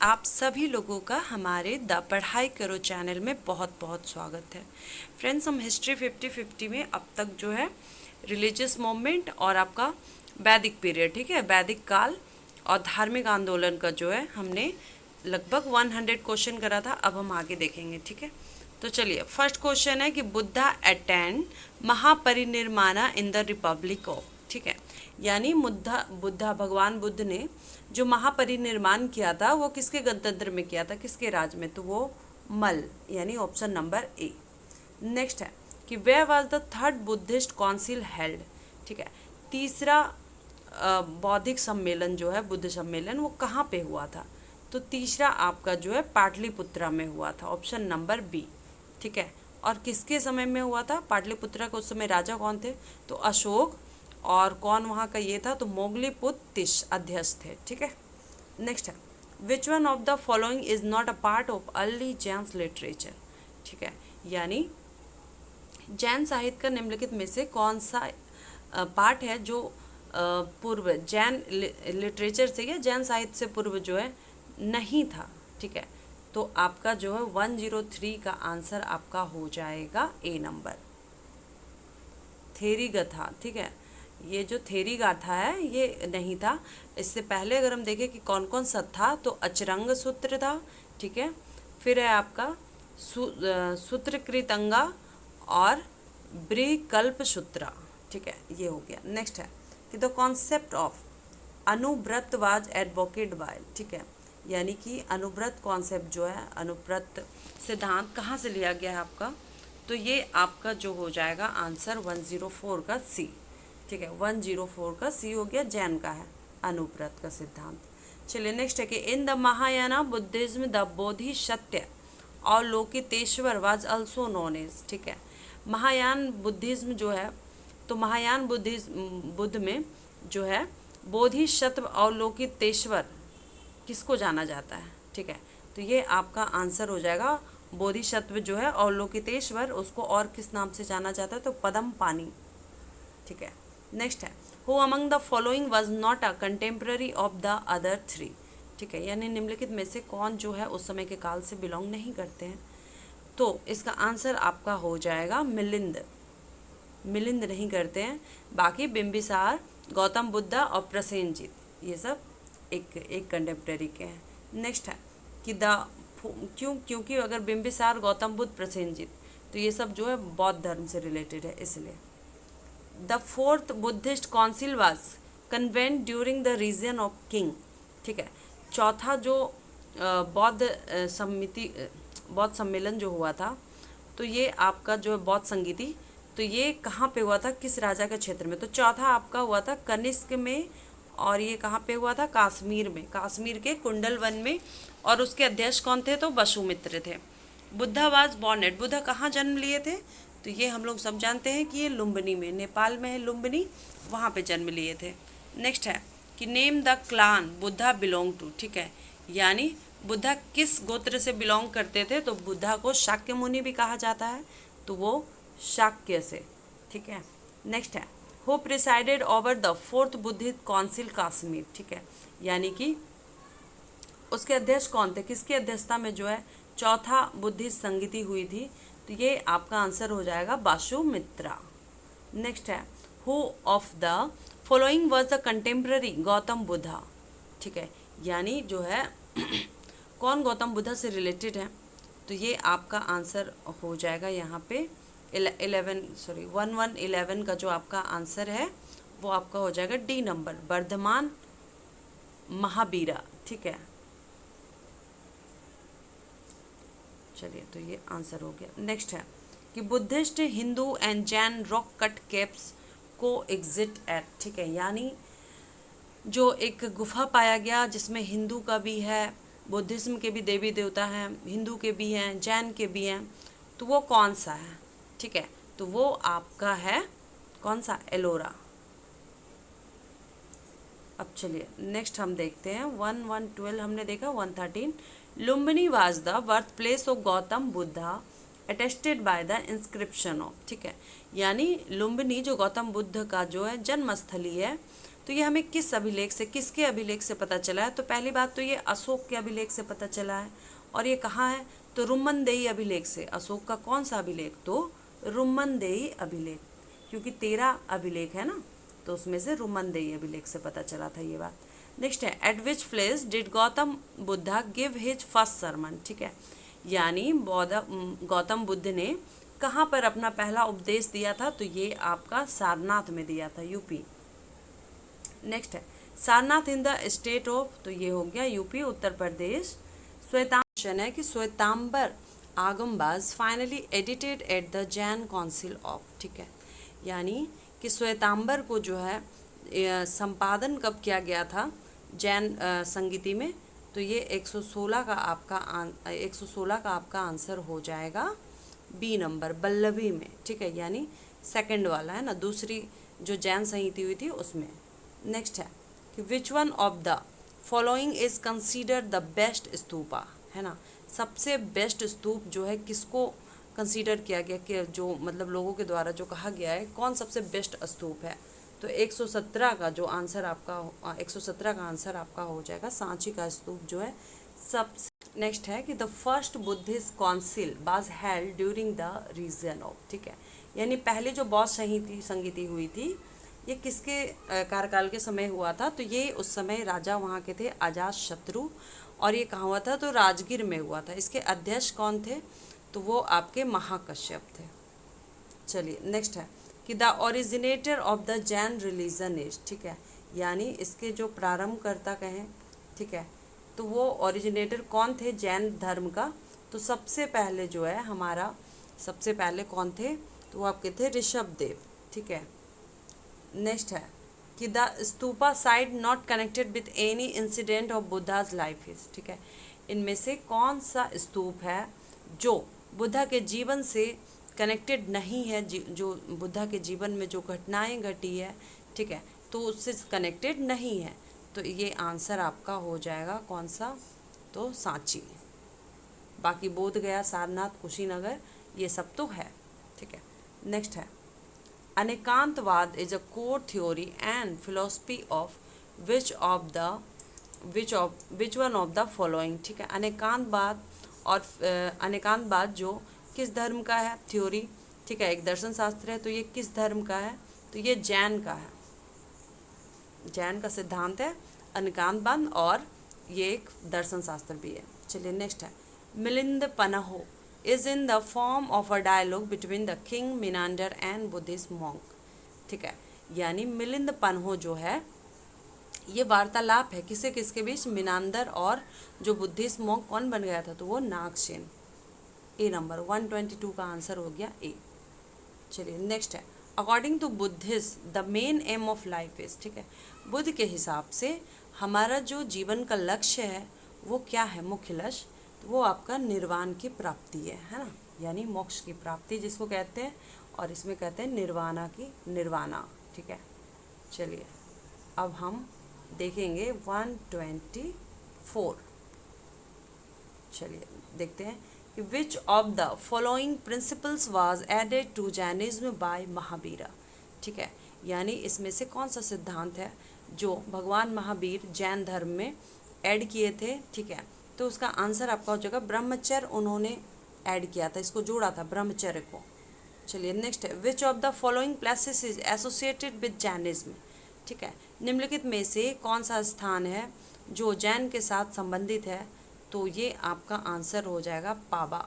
आप सभी लोगों का हमारे द पढ़ाई करो चैनल में बहुत बहुत स्वागत है। फ्रेंड्स, हम हिस्ट्री 50-50 में अब तक जो है रिलीजियस मूवमेंट और आपका वैदिक पीरियड, ठीक है, वैदिक काल और धार्मिक आंदोलन का जो है हमने लगभग 100 क्वेश्चन करा था। अब हम आगे देखेंगे, ठीक है। तो चलिए, फर्स्ट क्वेश्चन है कि Buddha attend Mahaparinirvana in the republic of, ठीक है, यानी बुद्धा भगवान बुद्ध ने जो महापरिनिर्माण किया था वो किसके गणतंत्र में किया था, किसके राज में, तो वो मल, यानी ऑप्शन नंबर ए। नेक्स्ट है कि where was the third Buddhist council held, ठीक है, तीसरा बौद्धिक सम्मेलन जो है, बुद्ध सम्मेलन, वो कहाँ पे हुआ था, तो तीसरा आपका जो है पाटलिपुत्रा में हुआ था, ऑप्शन नंबर बी, ठीक है। और किसके समय में हुआ था पाटलिपुत्रा का, उस समय राजा कौन थे, तो अशोक, और कौन वहाँ का ये था, तो मोगलीपुत्तिश अध्यक्ष थे, ठीक है। नेक्स्ट है विच one of the following is not a part of early Jain literature, ठीक है, यानी जैन साहित्य का निम्नलिखित में से कौन सा पार्ट है जो पूर्व जैन लिटरेचर से या जैन साहित्य से पूर्व जो है नहीं था, ठीक है। तो आपका जो है 103 का आंसर आपका हो जाएगा ए नंबर, थेरी गाथा, ठीक है। ये जो थेरी गाथा है ये नहीं था। इससे पहले अगर हम देखें कि कौन कौन सा था, तो अचरंग सूत्र था, ठीक है, फिर है आपका सूत्रकृतंगा और ब्रिकल्प सूत्रा, ठीक है, ये हो गया। नेक्स्ट है कि the concept of Anuvrat was advocate by, ठीक है, यानी कि अनुव्रत कॉन्सेप्ट जो है, अनुव्रत सिद्धांत कहाँ से लिया गया है आपका, तो ये आपका जो हो जाएगा आंसर 104 का सी, ठीक है, 104 का सी हो गया, जैन का है अनुव्रत का सिद्धांत। चलिए नेक्स्ट है कि in the Mahayana Buddhism the Bodhisattva और लोकितेश्वर वाज अल्सो नोन एज, ठीक है, महायान बुद्धिज्म जो है, तो महायान बुद्ध में जो है बोधिसत्व और लोकितेश्वर किसको जाना जाता है, ठीक है, तो ये आपका आंसर हो जाएगा बोधिसत्व जो है और लोकितेश्वर, उसको और किस नाम से जाना जाता है, तो पदम पानी, ठीक है। नेक्स्ट है who among the following was not a contemporary of the other three, ठीक है, यानी निम्नलिखित में से कौन जो है उस समय के काल से बिलोंग नहीं करते हैं, तो इसका आंसर आपका हो जाएगा मिलिंद, मिलिंद नहीं करते हैं। बाकी बिंबिसार, गौतम बुद्धा और प्रसेनजीत, ये सब एक कंटेम्प्रेरी के हैं। नेक्स्ट है कि क्योंकि अगर बिंबिसार, गौतम बुद्ध, प्रसेनजीत, तो ये सब जो है बौद्ध धर्म से रिलेटेड है, इसलिए। The fourth Buddhist council was convened during the reign of king, ठीक है, चौथा जो बौद्ध सम्मेलन जो हुआ था, तो ये आपका जो है बौद्ध संगीति, तो ये कहाँ पे हुआ था, किस राजा के क्षेत्र में, तो चौथा आपका हुआ था कनिष्क में, और ये कहाँ पे हुआ था, कश्मीर में, कश्मीर के कुंडल वन में, और उसके अध्यक्ष कौन थे, तो वसुमित्र थे। Buddha was born at, Buddha कहाँ जन्म लिए थे, तो ये हम लोग सब जानते हैं कि ये लुम्बिनी में, नेपाल में है लुम्बिनी, वहाँ पे जन्म लिए थे। नेक्स्ट है कि name the clan Buddha belong to, ठीक है, यानी बुद्धा किस गोत्र से बिलोंग करते थे, तो बुद्धा को शाक्य मुनि भी कहा जाता है, तो वो शाक्य से, ठीक है। नेक्स्ट है who presided over the fourth Buddhist council Kashmir, ठीक है, यानी कि उसके अध्यक्ष कौन थे, किसकी अध्यक्षता में जो है चौथा बुद्धिस्ट संगीति हुई थी, तो ये आपका आंसर हो जाएगा वासुमित्रा। नेक्स्ट है who of the following was the contemporary Gautam Buddha, ठीक है, यानी जो है कौन गौतम बुद्धा से रिलेटेड है, तो ये आपका आंसर हो जाएगा यहाँ पे 11 का जो आपका आंसर है वो आपका हो जाएगा डी नंबर, वर्धमान महावीरा, ठीक है। चलिए, तो ये आंसर हो गया। नेक्स्ट है कि Buddhist, Hindu and Jain rock cut caves को एग्जिट एट, ठीक है, यानी जो एक गुफा पाया गया जिसमें हिंदू का भी है, बुद्धिज्म के भी देवी देवता हैं, हिंदू के भी हैं, जैन के भी हैं, तो वो कौन सा है, ठीक है, तो वो आपका है कौन सा, एलोरा। अब चलिए नेक्स्ट हम देखते हैं 1112 हमने देखा, 113 Lumbini was the birth place of Gautam Buddha attested by the inscription of, ठीक है, यानी लुम्बिनी जो गौतम बुद्ध का जो है जन्मस्थली है, तो ये हमें किस अभिलेख से, किसके अभिलेख से पता चला है? तो पहली बात तो ये अशोक के अभिलेख से पता चला है। और ये कहाँ है? तो रुम्मनदेही अभिलेख से। अशोक का कौन सा अभिलेख? तो रुम्मनदेही अभिलेख, क्योंकि 13 अभिलेख है ना, तो उसमें से रुम्मनदेही अभिलेख से पता चला था ये बात। नेक्स्ट है, eight which place did Gautam Buddha give his first sermon, ठीक है, यानी गौतम बुद्ध ने कहाँ पर अपना पहला उपदेश दिया था? तो ये आपका सारनाथ में दिया था, यूपी। नेक्स्ट है, Sarnath in the state of, तो ये हो गया यूपी, उत्तर प्रदेश। श्वेतांबर है कि Shvetambar Agamas finally edited at the Jain council of, ठीक है, यानी कि श्वेतांबर को जो है संपादन कब किया गया था जैन संगीति में? तो ये 116 का आपका आंसर हो जाएगा बी नंबर, बल्लभी में, ठीक है, यानी सेकंड वाला है ना, दूसरी जो जैन संहिता हुई थी उसमें। नेक्स्ट है कि विच one of the following is consider the best stupa, है ना, सबसे बेस्ट स्तूप जो है किसको कंसीडर किया गया, कि जो मतलब लोगों के द्वारा जो कहा गया है कौन सबसे बेस्ट स्तूप है? तो 117 का जो आंसर आपका 117 का आंसर आपका हो जाएगा सांची का स्तूप जो है सबसे। नेक्स्ट है कि the first Buddhist council was held during the reign of, ठीक है, यानी पहले जो बौद्ध संगीति हुई थी ये किसके कार्यकाल के समय हुआ था? तो ये उस समय राजा वहाँ के थे अजात शत्रु, और ये कहाँ हुआ था? तो राजगीर में हुआ था। इसके अध्यक्ष कौन थे? तो वो आपके महाकश्यप थे। चलिए नेक्स्ट है कि the originator of the Jain religion is, ठीक है, यानी इसके जो प्रारंभकर्ता कहें, ठीक है, तो वो ओरिजिनेटर कौन थे जैन धर्म का? तो सबसे पहले जो है हमारा, सबसे पहले कौन थे? तो वो आपके थे ऋषभ देव, ठीक है। नेक्स्ट है कि the stupa side not connected with any incident of Buddha's life is, ठीक है, इनमें से कौन सा स्तूप है जो बुद्धा के जीवन से कनेक्टेड नहीं है, जो बुद्धा के जीवन में जो घटनाएं घटी है, ठीक है, तो उससे कनेक्टेड नहीं है? तो ये आंसर आपका हो जाएगा कौन सा? तो सांची। बाकी बोध गया, सारनाथ, कुशीनगर, ये सब तो है, ठीक है। नेक्स्ट है Anekantavada is a core theory and philosophy of which one of the following, ठीक है, अनेकांतवाद और अनेकांतवाद जो किस धर्म का है थ्योरी, ठीक है, एक दर्शन शास्त्र है, तो ये किस धर्म का है? तो ये जैन का है, जैन का सिद्धांत है अनेकांतवाद, और ये एक दर्शन शास्त्र भी है। चलिए नेक्स्ट है Milinda Panho is in the form of a dialogue between the king Menander and Buddhist monk, ठीक है, यानी मिलिंद पन्हो जो है ये वार्तालाप है किसे किसके बीच? मिनांदर और जो बुद्धिस्ट मॉन्क कौन बन गया था? तो वो नागसेन। ए नंबर 122 का आंसर हो गया ए। चलिए नेक्स्ट है according to Buddhist the main aim of life is, ठीक है, बुद्ध के हिसाब से हमारा जो जीवन का लक्ष्य है वो क्या है? मुख्य लक्ष्य तो वो आपका निर्वाण की प्राप्ति है ना, यानी मोक्ष की प्राप्ति जिसको कहते हैं, और इसमें कहते हैं निर्वाणा, ठीक है। चलिए अब हम देखेंगे 124। चलिए देखते हैं कि which of the following principles was added to Jainism by Mahavira, ठीक है, यानी इसमें से कौन सा सिद्धांत है जो भगवान महावीर जैन धर्म में ऐड किए थे, ठीक है, तो उसका आंसर आपका हो जाएगा ब्रह्मचर्य, उन्होंने ऐड किया था, इसको जोड़ा था ब्रह्मचर्य को। चलिए नेक्स्ट है विच of the following places is associated with Jainism, ठीक है, निम्नलिखित में से कौन सा स्थान है जो जैन के साथ संबंधित है? तो ये आपका आंसर हो जाएगा पावा,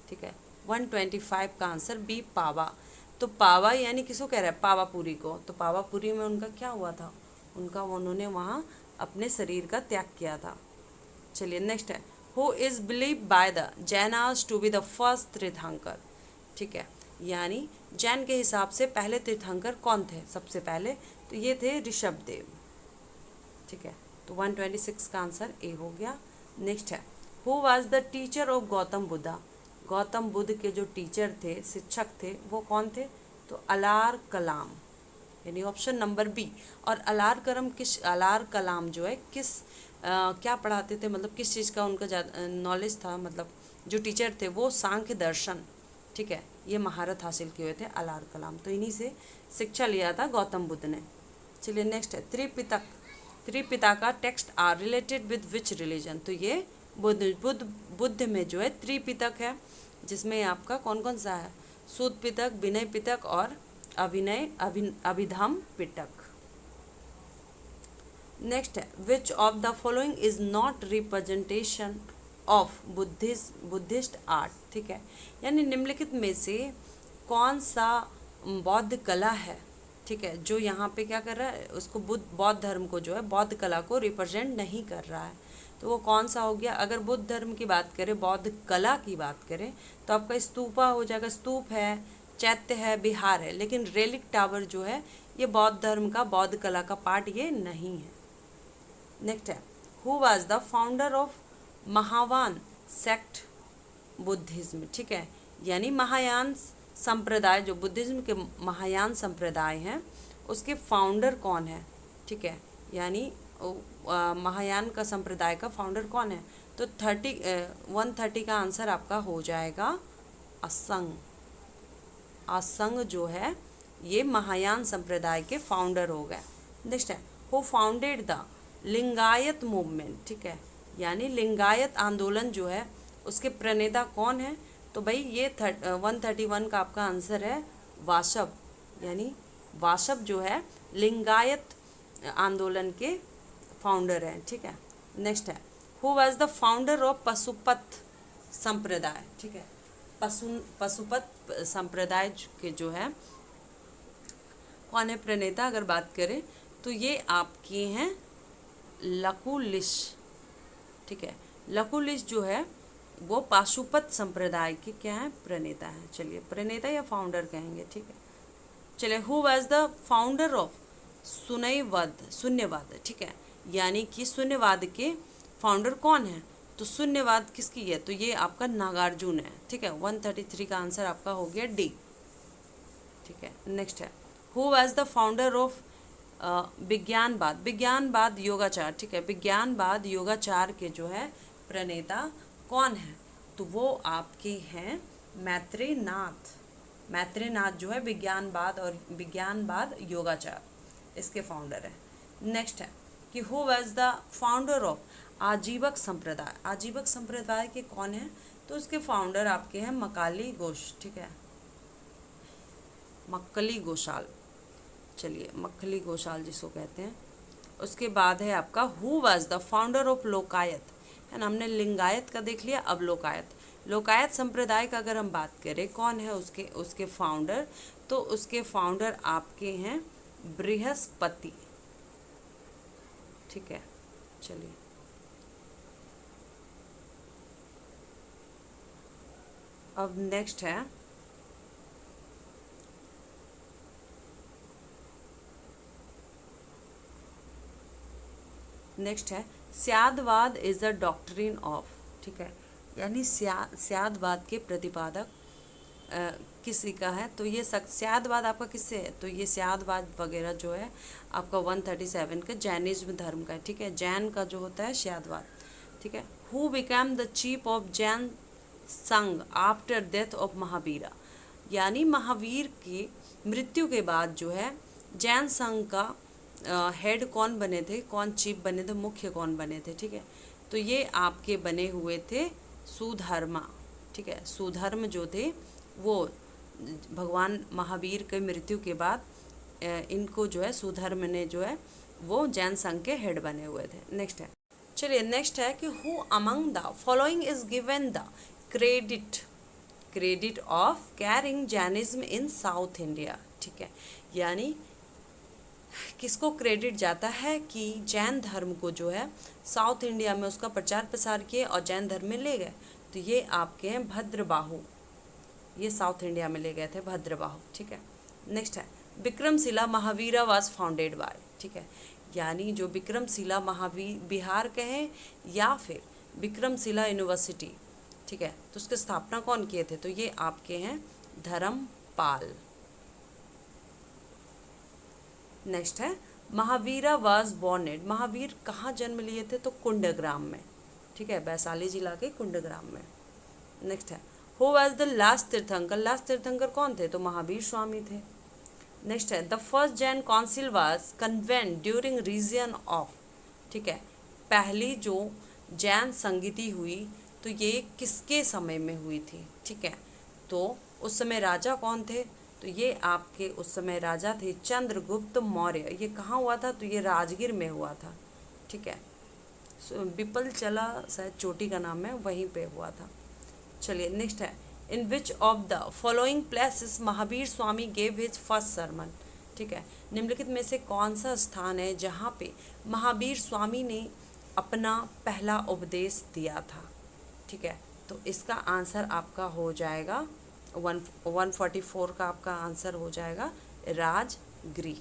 ठीक है, 125 का आंसर बी पावा। तो पावा यानी किसको कह रहा है? पावापुरी को। तो पावापुरी में उनका क्या हुआ था? उन्होंने वहाँ अपने शरीर का त्याग किया था। चलिए नेक्स्ट है who is believe by the Jainas to be the first tirthankara, ठीक है, यानी जैन के हिसाब से पहले तीर्थंकर कौन थे सबसे पहले? तो ये थे ऋषभ देव, ठीक है, तो 126 का आंसर ए हो गया। नेक्स्ट है who was the teacher of Gautam Buddha, Gautam Buddha के जो टीचर थे, शिक्षक थे, वो कौन थे? तो अलार कलाम, यानी ऑप्शन नंबर बी। और अलार कलाम जो है क्या पढ़ाते थे, मतलब किस चीज़ का उनका नॉलेज था, मतलब जो टीचर थे वो सांख्य दर्शन, ठीक है, ये महारत हासिल किए हुए थे अलार कलाम, तो इन्हीं से शिक्षा लिया था गौतम बुद्ध ने। चलिए नेक्स्ट है Tripitaka. Tripitaka text are related with which religion, तो ये बुद्ध में जो है त्रिपिटक है, जिसमें आपका कौन कौन सा है, सूत पिटक, विनय पिटक और अभिधम पिटक। नेक्स्ट है विच of the following is not representation of Buddhist art, ठीक है, यानी निम्नलिखित में से कौन सा बौद्ध कला है, ठीक है, जो यहाँ पे क्या कर रहा है, उसको बौद्ध धर्म को जो है बौद्ध कला को रिप्रेजेंट नहीं कर रहा है, तो वो कौन सा हो गया। अगर बुद्ध धर्म की बात करें, बौद्ध कला की बात करें, तो आपका स्तूपा हो जाएगा, स्तूप है, चैत्य है, विहार है, लेकिन रेलिक टावर जो है ये बौद्ध धर्म का, बौद्ध कला का पार्ट ये नहीं है। नेक्स्ट है who was the founder of Mahayana sect Buddhism, ठीक है, यानी महायान संप्रदाय, जो बुद्धिज्म के महायान संप्रदाय हैं उसके फाउंडर कौन है, ठीक है, यानी महायान का संप्रदाय का फाउंडर कौन है, तो 130 का आंसर आपका हो जाएगा असंग। असंग जो है ये महायान संप्रदाय के फाउंडर हो गए। नेक्स्ट है who founded the Lingayat movement, ठीक है, यानी लिंगायत आंदोलन जो है उसके प्रणेता कौन है, तो भाई ये 131 का आपका आंसर है वाशव, यानी वाशव जो है लिंगायत आंदोलन के फाउंडर हैं, ठीक है। नेक्स्ट है who was the founder of Pashupat संप्रदाय, ठीक है, पशुपत संप्रदाय के जो है कौन है प्रणेता, अगर बात करें तो ये आपके हैं लकुलिश, ठीक है, लकुलिश जो है वो पाशुपत संप्रदाय के क्या है, प्रणेता है। चलिए प्रणेता या फाउंडर कहेंगे, ठीक है। चलिए who was the founder of Shunyavada, ठीक है, यानी कि शून्यवाद के फाउंडर कौन है, तो शून्यवाद किसकी है, तो ये आपका नागार्जुन है, ठीक है। 133 का आंसर आपका हो गया डी, ठीक है। नेक्स्ट है who was the founder of Vijnanavada, Vijnanavada Yogachara, ठीक है, विज्ञानवाद योगाचार के जो है प्रणेता कौन है, तो वो आपके हैं मैत्रेयनाथ। मैत्रेयनाथ जो है विज्ञानवाद और विज्ञानवाद योगाचार इसके फाउंडर है। नेक्स्ट है कि who was the founder of Ajivika sampradaya, Ajivika संप्रदाय के कौन है, तो उसके फाउंडर आपके हैं मकाली घोष, ठीक है, मक्कली घोषाल, चलिए मक्खली घोषाल जिसको कहते हैं। उसके बाद है आपका who was the founder of Lokayata, है ना, हमने लिंगायत का देख लिया, अब लोकायत। लोकायत संप्रदाय का अगर हम बात करें कौन है उसके फाउंडर, तो उसके फाउंडर आपके हैं बृहस्पति, ठीक है। चलिए अब नेक्स्ट है स्यादवाद इज द डॉक्ट्रिन ऑफ, ठीक है, यानी स्यादवाद के प्रतिपादक किसी का है, तो ये स्यादवाद आपका किससे है, तो ये स्यादवाद वगैरह जो है आपका 137 का जैनिज्म धर्म का है, ठीक है, जैन का जो होता है स्यादवाद, ठीक है। Who become the chief of Jain संघ आफ्टर डेथ ऑफ महावीरा, यानी महावीर की मृत्यु के बाद जो है जैन संघ का हेड कौन बने थे, कौन चीफ बने थे, मुख्य कौन बने थे, ठीक है, तो ये आपके बने हुए थे सुधर्मा, ठीक है। सुधर्म जो थे वो भगवान महावीर के मृत्यु के बाद इनको जो है सुधर्म ने जो है वो जैन संघ के हेड बने हुए थे। नेक्स्ट है, चलिए नेक्स्ट है कि who among the following is given the credit of carrying Jainism in south India, ठीक है, यानी किसको क्रेडिट जाता है कि जैन धर्म को जो है साउथ इंडिया में उसका प्रचार प्रसार किए और जैन धर्म में ले गए, तो ये आपके हैं भद्रबाहु, ये साउथ इंडिया में ले गए थे भद्रबाहु, ठीक है। नेक्स्ट है Vikramshila Mahavira was founded by, ठीक है, यानी जो विक्रमशिला बिहार के हैं या फिर विक्रमशिला यूनिवर्सिटी, ठीक है, तो उसकी स्थापना कौन किए थे, तो ये आपके हैं धर्मपाल। नेक्स्ट है Mahavira was born at, Mahavir कहाँ जन्म लिए थे, तो कुंडग्राम में, ठीक है, वैशाली जिला के कुंडग्राम में। नेक्स्ट है who was the last tirthankara, last tirthankara कौन थे, तो महावीर स्वामी थे। नेक्स्ट है the first Jain council was convened during reign of, ठीक है, पहली जो जैन संगति हुई तो ये किसके समय में हुई थी, ठीक है, तो उस समय राजा कौन थे, तो ये आपके उस समय राजा थे चंद्रगुप्त मौर्य। ये कहाँ हुआ था, तो ये राजगीर में हुआ था, ठीक है, बिपल चला शायद चोटी का नाम है, वहीं पे हुआ था। चलिए नेक्स्ट है in which of the following places Mahavir Swami gave his first sermon, ठीक है, निम्नलिखित में से कौन सा स्थान है जहाँ पे महावीर स्वामी ने अपना पहला उपदेश दिया था, ठीक है, तो इसका आंसर आपका हो जाएगा 144 का आपका आंसर हो जाएगा Rajgriha.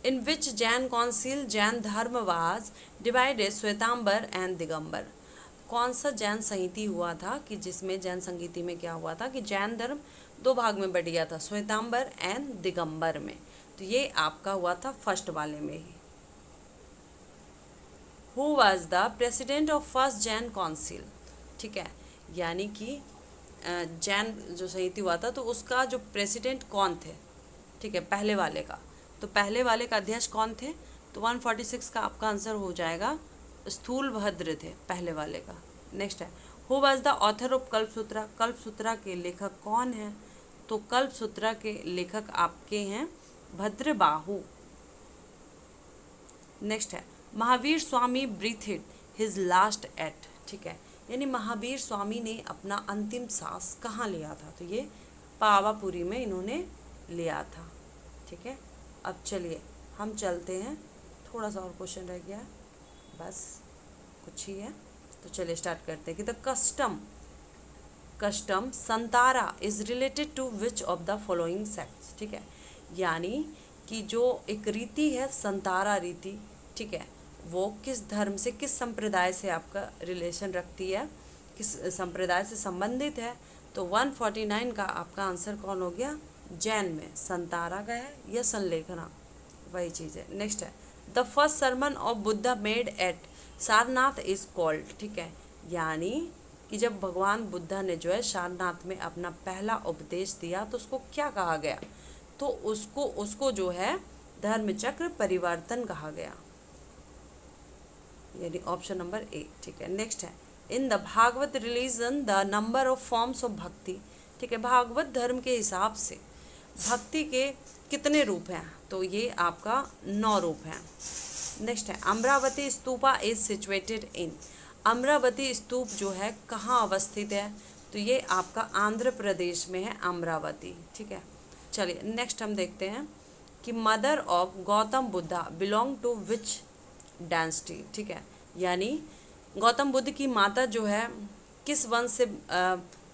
In which Jain council Jain dharma was divided Shwetambar and Digambar, कौन सा जैन संहिति हुआ था कि जिसमें जैन संहिति में क्या हुआ था कि जैन धर्म दो भाग में बट गया था, श्वेतांबर एंड दिगंबर में, तो ये आपका हुआ था फर्स्ट वाले में ही। Who was the president of first Jain council, ठीक है, यानी कि जैन जो संहिति हुआ था तो उसका जो प्रेसिडेंट कौन थे, ठीक है, पहले वाले का, तो पहले वाले का अध्यक्ष कौन थे, तो 146 का आपका आंसर हो जाएगा स्थूलभद्र थे पहले वाले का। नेक्स्ट है who was the author of Kalpasutra, Kalpasutra के लेखक कौन है, तो कल्पसूत्रा के लेखक आपके हैं भद्रबाहु। नेक्स्ट है Mahavir Swami ब्रीथेड his last eight, ठीक है, यानी महावीर स्वामी ने अपना अंतिम सांस कहाँ लिया था, तो ये पावापुरी में इन्होंने लिया था, ठीक है। अब चलिए हम चलते हैं, थोड़ा सा और क्वेश्चन रह गया है, बस कुछ ही है, तो चलिए स्टार्ट करते हैं कि the custom Santhara is related to which of the following sects, ठीक है, यानी कि जो एक रीति है संतारा रीति, ठीक है, वो किस धर्म से किस संप्रदाय से आपका रिलेशन रखती है, किस संप्रदाय से संबंधित है, तो 149 का आपका आंसर कौन हो गया, जैन में संतारा का है या संलेखना, वही चीज़ है। नेक्स्ट है the first sermon of Buddha made at Sarnath is called, ठीक है, यानी कि जब भगवान बुद्धा ने जो है सारनाथ में अपना पहला उपदेश दिया तो उसको क्या कहा गया, तो उसको जो है धर्म चक्र परिवर्तन कहा गया, यानी ऑप्शन नंबर ए, ठीक है। नेक्स्ट है in the Bhagavata religion the number of forms of bhakti, ठीक है, भागवत धर्म के हिसाब से भक्ति के कितने रूप हैं, तो ये आपका 9 रूप हैं। नेक्स्ट है Amaravati stupa is situated in, Amaravati stupa जो है कहाँ अवस्थित है, तो ये आपका आंध्र प्रदेश में है अमरावती, ठीक है। चलिए नेक्स्ट हम देखते हैं कि mother of Gautam Buddha belong to which dynasty, ठीक है, यानी गौतम बुद्ध की माता जो है किस वंश से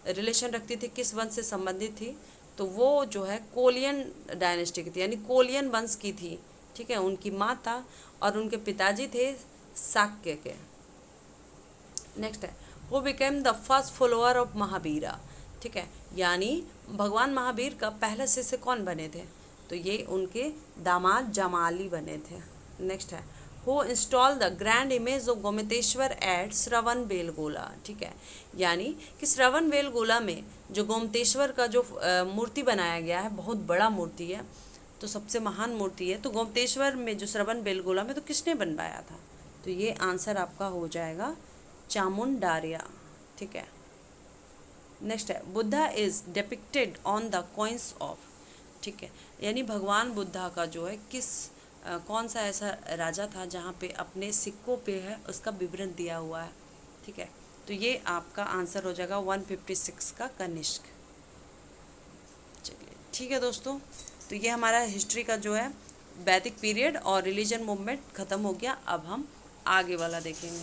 रिलेशन रखती थी, किस वंश से संबंधित थी, तो वो जो है कोलियन डायनेस्टी की थी, यानी कोलियन वंश की थी, ठीक है, उनकी माता, और उनके पिताजी थे शाक्य के। नेक्स्ट है who became the first follower of Mahavira, ठीक है, यानी भगवान महावीर का पहला शिष्य कौन बने थे, तो ये उनके दामाद जमाली बने थे। नेक्स्ट है who install the grand image of Gommateshwara at Shravana Belagola, ठीक है, यानी कि श्रवण बेलगोला में जो गोमतेश्वर का जो मूर्ति बनाया गया है, बहुत बड़ा मूर्ति है, तो सबसे महान मूर्ति है, तो गोमतेश्वर में जो श्रवण बेलगोला में तो किसने बनवाया था, तो ये आंसर आपका हो जाएगा चामुंडार्या, ठीक है। नेक्स्ट है Buddha is depicted on the coins of, ठीक है, यानी भगवान बुद्धा का जो है कौन सा ऐसा राजा था जहाँ पे अपने सिक्कों पे है उसका विवरण दिया हुआ है, ठीक है, तो ये आपका आंसर हो जाएगा 156 का कनिष्क। चलिए ठीक है दोस्तों, तो ये हमारा हिस्ट्री का जो है वैदिक पीरियड और रिलीजन मूवमेंट ख़त्म हो गया। अब हम आगे वाला देखेंगे।